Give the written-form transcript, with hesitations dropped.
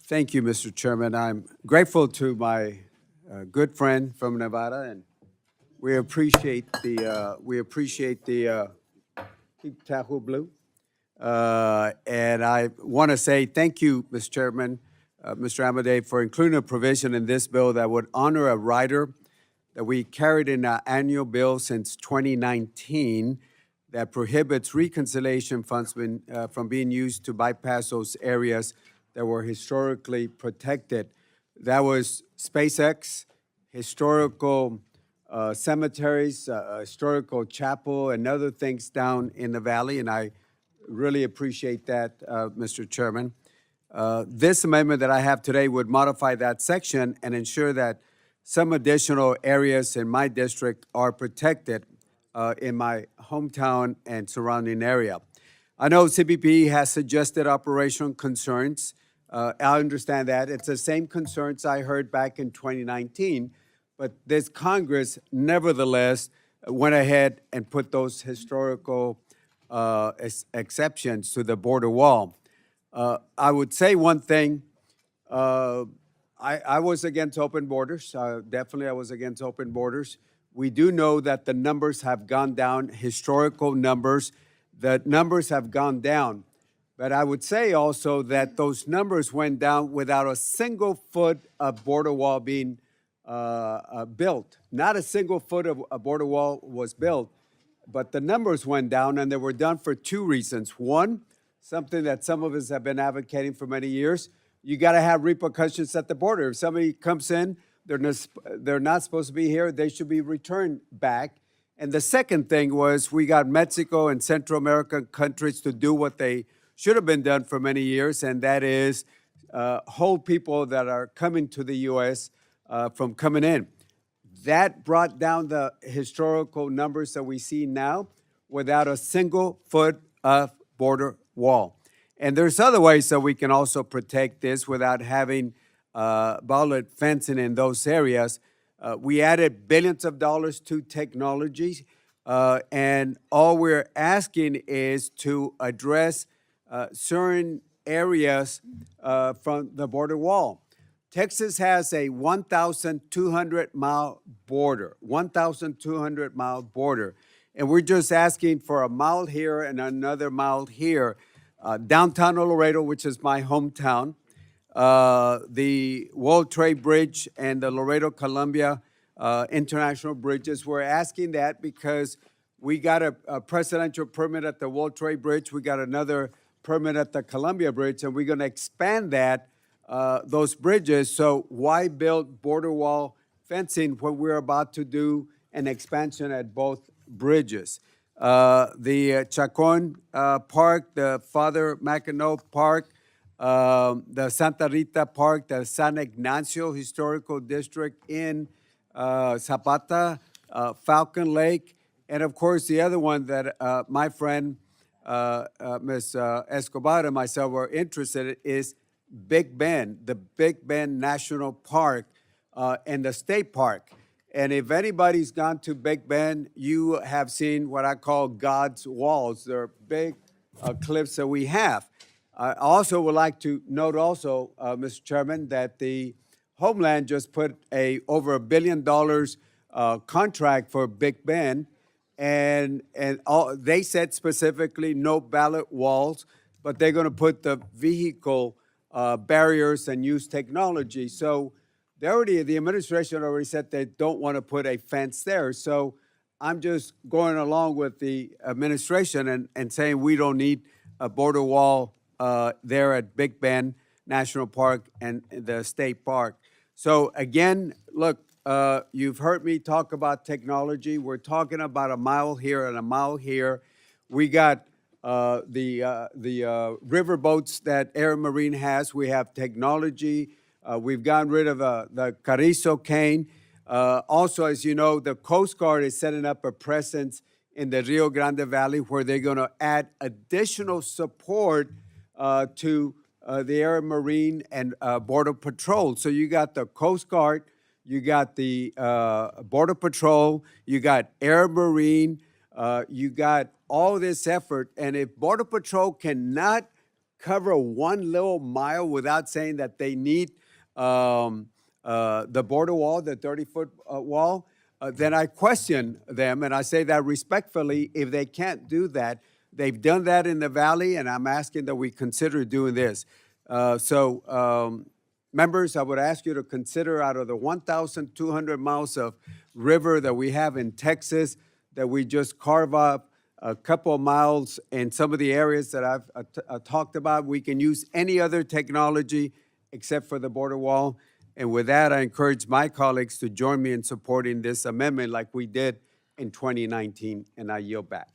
Thank you, Mr. Chairman. I'm grateful to my good friend from Nevada, and we appreciate the keep Tahoe blue. And I want to say thank you, Mr. Chairman, Mr. Amadei, for including a provision in this bill that would honor a rider that we carried in our annual bill since 2019 that prohibits reconciliation funds from being used to bypass those areas that were historically protected. That was SpaceX, historical cemeteries, historical chapel, and other things down in the valley, and I really appreciate that, Mr. Chairman. This amendment that I have today would modify that section and ensure that some additional areas in my district are protected in my hometown and surrounding area. I know CBP has suggested operational concerns. I understand that. It's the same concerns I heard back in 2019, but this Congress nevertheless went ahead and put those historical exceptions to the border wall. I would say one thing. I was against open borders. Definitely, I was against open borders. We do know that the numbers have gone down, historical numbers. The numbers have gone down. But I would say also that those numbers went down without a single foot of border wall being built. Not a single foot of a border wall was built, but the numbers went down, and they were done for two reasons. One, something that some of us have been advocating for many years, you got to have repercussions at the border. If somebody comes in, they're not supposed to be here, they should be returned back. And the second thing was we got Mexico and Central American countries to do what they should have been done for many years, and that is hold people that are coming to the U.S. From coming in. That brought down the historical numbers that we see now without a single foot of border wall. And there's other ways that we can also protect this without having bullet fencing in those areas. We added billions of dollars to technology, and all we're asking is to address certain areas from the border wall. Texas has a 1,200-mile border, 1,200-mile border, and we're just asking for a mile here and another mile here. Downtown Laredo, which is my hometown, the World Trade Bridge and the Laredo-Columbia international bridges. We're asking that because we got a presidential permit at the World Trade Bridge. We got another permit at the Columbia Bridge, and we're going to expand those bridges. So why build border wall fencing when we're about to do an expansion at both bridges? The Chacon Park, the Father Mackinac Park, the Santa Rita Park, the San Ignacio Historical District in Zapata, Falcon Lake, and of course the other one that my friend Ms. Escobar and myself were interested in is Big Bend, the Big Bend National Park and the state park. And if anybody's gone to Big Bend, you have seen what I call God's walls. They're big cliffs that we have. I also would like to note also, Mr. Chairman, that the Homeland just put over $1 billion contract for Big Bend, and they said specifically no ballot walls, but they're going to put the vehicle barriers and use technology. So the administration already said they don't want to put a fence there. So I'm just going along with the administration and saying we don't need a border wall there at Big Bend National Park and the state park. So again, look, you've heard me talk about technology. We're talking about a mile here and a mile here. We got the river boats that Air and Marine has. We have technology. We've gotten rid of the Carrizo cane. Also, as you know, the Coast Guard is setting up a presence in the Rio Grande Valley where they're going to add additional support to the Air and Marine and Border Patrol. So you got the Coast Guard, you got the Border Patrol, you got Air Marine, you got all this effort. And if Border Patrol cannot cover one little mile without saying that they need the border wall, the 30-foot wall, then I question them, and I say that respectfully. If they can't do that, they've done that in the valley, and I'm asking that we consider doing this. Members, I would ask you to consider, out of the 1,200 miles of river that we have in Texas, that we just carve up a couple of miles in some of the areas that I've talked about. We can use any other technology except for the border wall. And with that, I encourage my colleagues to join me in supporting this amendment like we did in 2019, and I yield back.